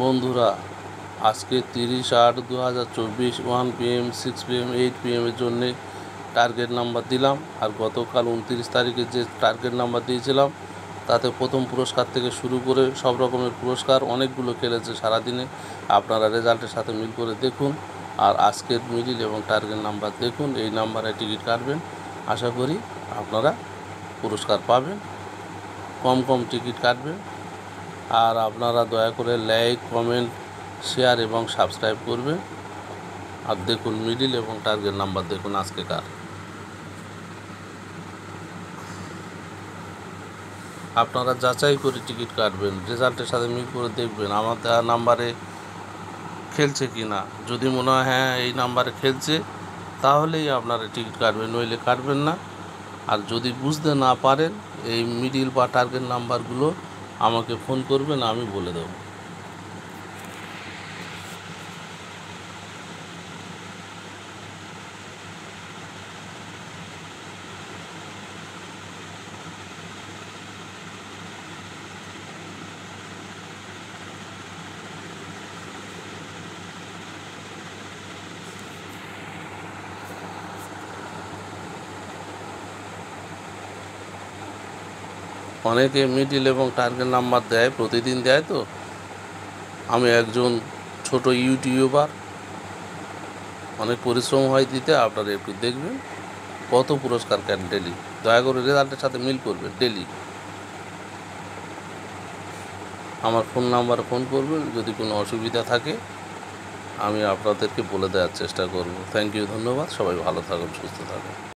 বন্ধুরা, আজকে 30/8/2024 1 PM 6 PM 8 PM এর জন্যে টার্গেট নাম্বার দিলাম। আর গতকাল 29 তারিখে যে টার্গেট নাম্বার দিয়েছিলাম তাতে প্রথম পুরস্কার থেকে শুরু করে সব রকমের পুরস্কার অনেকগুলো খেলেছে সারাদিনে। আপনারা রেজাল্টের সাথে মিল করে দেখুন আর আজকের মিডিল এবং টার্গেট নাম্বার দেখুন। এই নাম্বারে টিকিট কাটবেন, আশা করি আপনারা পুরস্কার পাবেন। কম টিকিট কাটবেন। আর আপনারা দয়া করে লাইক, কমেন্ট, শেয়ার এবং সাবস্ক্রাইব করবেন। আর দেখুন মিডিল এবং টার্গেট নাম্বার দেখুন আজকেকার। আপনারা যাচাই করে টিকিট কাটবেন, রেজাল্টের সাথে মিল করে দেখবেন আমার দেওয়া নাম্বারে খেলছে কি না। যদি মনে হয় হ্যাঁ এই নাম্বারে খেলছে তাহলেই আপনারা টিকিট কাটবেন, নইলে কাটবেন না। আর যদি বুঝতে না পারেন এই মিডিল বা টার্গেট নাম্বারগুলো আমাকে ফোন করবেন, আমি বলে দেবো। অনেকে মিডিল এবং টার্গেট নাম্বার দেয়, প্রতিদিন দেয়। তো আমি একজন ছোট ইউটিউবার, অনেক পরিশ্রম হয় দিতে। আপনারা একটু দেখবেন কত পুরস্কার কেন ডেলি। দয়া করে রেজাল্টের সাথে মিল করবেন ডেলি। আমার ফোন নাম্বারে ফোন করবেন, যদি কোনো অসুবিধা থাকে আমি আপনাদেরকে বলে দেওয়ার চেষ্টা করব। থ্যাংক ইউ, ধন্যবাদ। সবাই ভালো থাকুন, সুস্থ থাকুন।